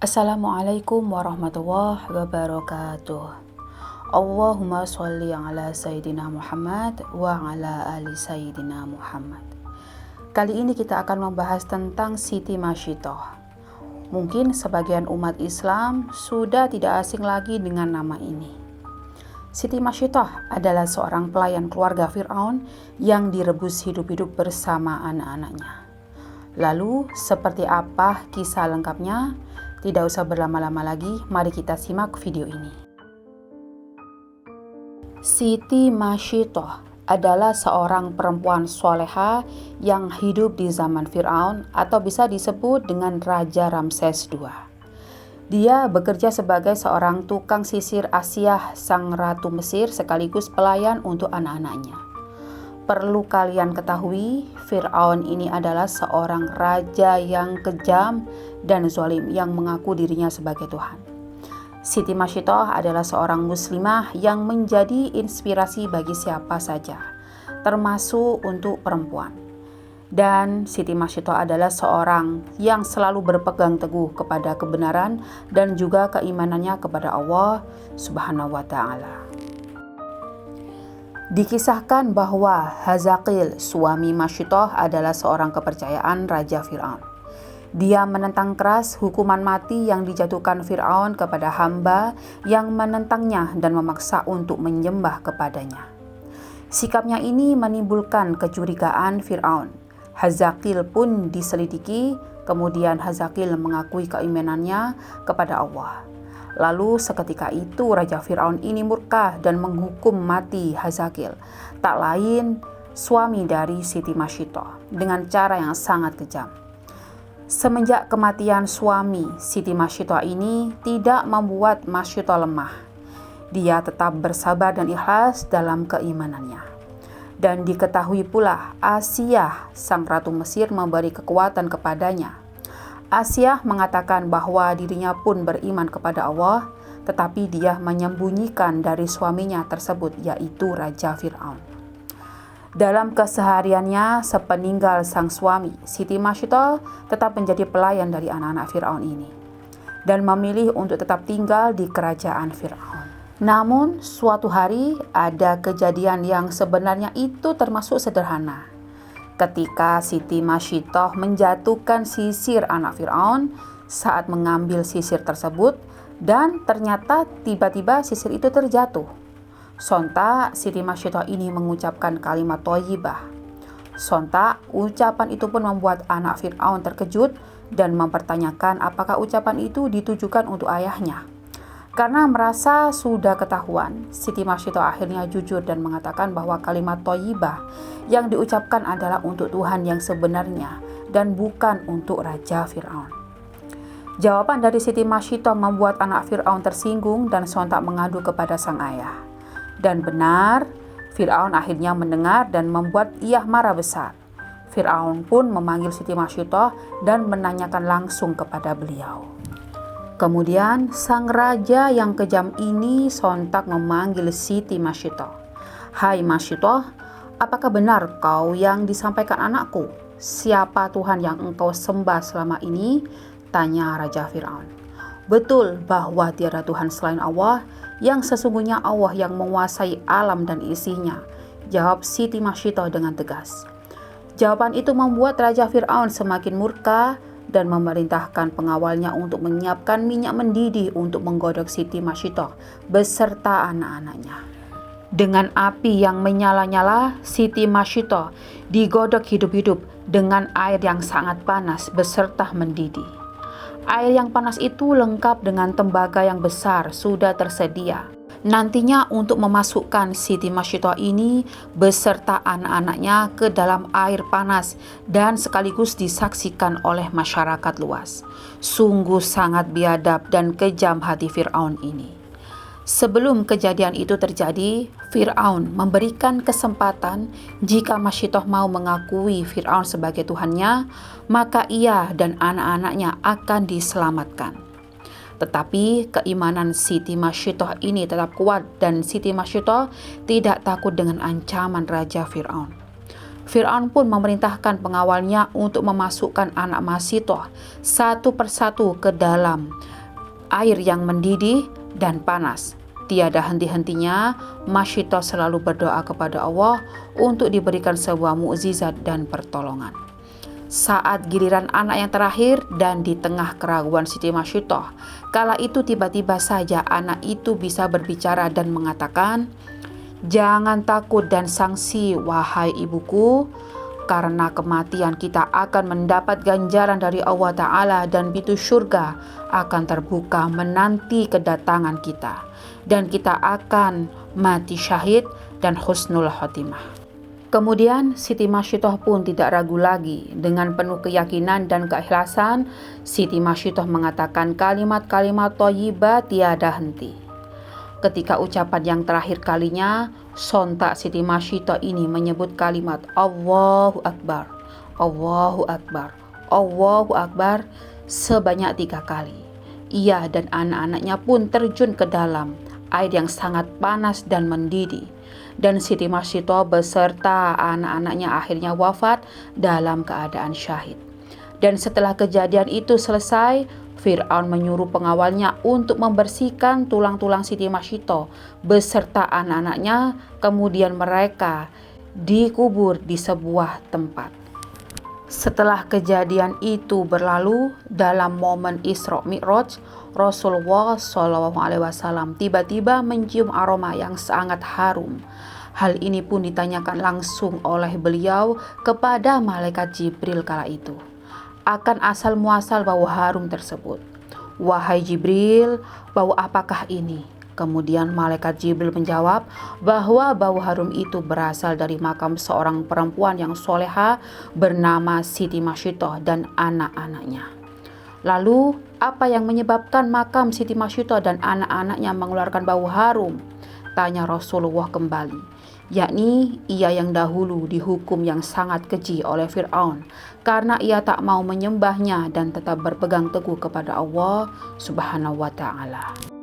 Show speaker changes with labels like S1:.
S1: Assalamualaikum warahmatullahi wabarakatuh. Allahumma sholli ala Sayyidina Muhammad wa ala ali Sayyidina Muhammad. Kali ini kita akan membahas tentang Siti Mashittah. Mungkin sebagian umat Islam sudah tidak asing lagi dengan nama ini. Siti Mashittah adalah seorang pelayan keluarga Fir'aun yang direbus hidup-hidup bersama anak-anaknya. Lalu, seperti apa kisah lengkapnya? Tidak usah berlama-lama lagi, mari kita simak video ini. Siti Mashittah adalah seorang perempuan soleha yang hidup di zaman Fir'aun atau bisa disebut dengan Raja Ramses II. Dia bekerja sebagai seorang tukang sisir Asyah, sang ratu Mesir sekaligus pelayan untuk anak-anaknya. Perlu kalian ketahui, Fir'aun ini adalah seorang raja yang kejam dan zalim yang mengaku dirinya sebagai Tuhan. Siti Mashittah adalah seorang muslimah yang menjadi inspirasi bagi siapa saja, termasuk untuk perempuan. Dan Siti Mashittah adalah seorang yang selalu berpegang teguh kepada kebenaran dan juga keimanannya kepada Allah Subhanahu wa Ta'ala. Dikisahkan bahwa Hazaqil, suami Mashittah, adalah seorang kepercayaan Raja Fir'aun. Dia menentang keras hukuman mati yang dijatuhkan Fir'aun kepada hamba yang menentangnya dan memaksa untuk menyembah kepadanya. Sikapnya ini menimbulkan kecurigaan Fir'aun. Hazaqil pun diselidiki, kemudian Hazaqil mengakui keimanannya kepada Allah. Lalu seketika itu Raja Fir'aun ini murka dan menghukum mati Hazaqil, tak lain suami dari Siti Mashittah, dengan cara yang sangat kejam. Semenjak kematian suami, Siti Mashittah ini tidak membuat Mashittah lemah. Dia tetap bersabar dan ikhlas dalam keimanannya. Dan diketahui pula Asyah, sang ratu Mesir, memberi kekuatan kepadanya. Asyah mengatakan bahwa dirinya pun beriman kepada Allah, tetapi dia menyembunyikan dari suaminya tersebut, yaitu Raja Fir'aun. Dalam kesehariannya sepeninggal sang suami, Siti Mashittah tetap menjadi pelayan dari anak-anak Fir'aun ini dan memilih untuk tetap tinggal di kerajaan Fir'aun. Namun suatu hari ada kejadian yang sebenarnya itu termasuk sederhana. Ketika Siti Mashittah menjatuhkan sisir anak Fir'aun saat mengambil sisir tersebut, dan ternyata tiba-tiba sisir itu terjatuh. Sontak Siti Mashittah ini mengucapkan kalimat thayyibah. Sontak ucapan itu pun membuat anak Fir'aun terkejut dan mempertanyakan apakah ucapan itu ditujukan untuk ayahnya. Karena merasa sudah ketahuan, Siti Mashittah akhirnya jujur dan mengatakan bahwa kalimat thayyibah yang diucapkan adalah untuk Tuhan yang sebenarnya dan bukan untuk Raja Fir'aun. Jawaban dari Siti Mashittah membuat anak Fir'aun tersinggung dan sontak mengadu kepada sang ayah. Dan benar, Fir'aun akhirnya mendengar dan membuat ia marah besar. Fir'aun pun memanggil Siti Mashittah dan menanyakan langsung kepada beliau. Kemudian sang raja yang kejam ini sontak memanggil Siti Mashittah. "Hai Mashittah, apakah benar kau yang disampaikan anakku? Siapa Tuhan yang engkau sembah selama ini?" tanya Raja Fir'aun. "Betul bahwa tiada Tuhan selain Allah, yang sesungguhnya Allah yang menguasai alam dan isinya," jawab Siti Mashittah dengan tegas. Jawaban itu membuat Raja Fir'aun semakin murka dan memerintahkan pengawalnya untuk menyiapkan minyak mendidih untuk menggodok Siti Mashittah beserta anak-anaknya. Dengan api yang menyala-nyala, Siti Mashittah digodok hidup-hidup dengan air yang sangat panas beserta mendidih. Air yang panas itu lengkap dengan tembaga yang besar sudah tersedia nantinya untuk memasukkan Siti Mashittah ini beserta anak-anaknya ke dalam air panas dan sekaligus disaksikan oleh masyarakat luas. Sungguh sangat biadab dan kejam hati Fir'aun ini. Sebelum kejadian itu terjadi, Fir'aun memberikan kesempatan jika Mashittah mau mengakui Fir'aun sebagai Tuhannya, maka ia dan anak-anaknya akan diselamatkan. Tetapi keimanan Siti Mashittah ini tetap kuat dan Siti Mashittah tidak takut dengan ancaman Raja Fir'aun. Fir'aun pun memerintahkan pengawalnya untuk memasukkan anak Mashittah satu persatu ke dalam air yang mendidih dan panas. Tiada henti-hentinya, Masyitah selalu berdoa kepada Allah untuk diberikan sebuah mukjizat dan pertolongan. Saat giliran anak yang terakhir dan di tengah keraguan Siti Masyitah, kala itu tiba-tiba saja anak itu bisa berbicara dan mengatakan, "Jangan takut dan sangsi, wahai ibuku, karena kematian kita akan mendapat ganjaran dari Allah Ta'ala dan pintu surga akan terbuka menanti kedatangan kita. Dan kita akan mati syahid dan husnul khotimah." Kemudian Siti Masyitah pun tidak ragu lagi. Dengan penuh keyakinan dan keikhlasan, Siti Masyitah mengatakan kalimat-kalimat thayyibah tiada henti. Ketika ucapan yang terakhir kalinya, sontak Siti Masyitah ini menyebut kalimat Allahu Akbar, Allahu Akbar, Allahu Akbar sebanyak 3 kali. Ia dan anak-anaknya pun terjun ke dalam air yang sangat panas dan mendidih. Dan Siti Masyitah beserta anak-anaknya akhirnya wafat dalam keadaan syahid. Dan setelah kejadian itu selesai, Fir'aun menyuruh pengawalnya untuk membersihkan tulang-tulang Siti Masyitah beserta anak-anaknya, kemudian mereka dikubur di sebuah tempat. Setelah kejadian itu berlalu, dalam momen Isra Mi'raj, Rasulullah SAW tiba-tiba mencium aroma yang sangat harum. Hal ini pun ditanyakan langsung oleh beliau kepada malaikat Jibril kala itu akan asal muasal bau harum tersebut. "Wahai Jibril, bau apakah ini?" Kemudian malaikat Jibril menjawab bahwa bau harum itu berasal dari makam seorang perempuan yang soleha bernama Siti Masyitah dan anak-anaknya. Lalu, apa yang menyebabkan makam Siti Masyitah dan anak-anaknya mengeluarkan bau harum? Tanya Rasulullah kembali. Yakni ia yang dahulu dihukum yang sangat keji oleh Fir'aun karena ia tak mau menyembahnya dan tetap berpegang teguh kepada Allah Subhanahu wa Ta'ala.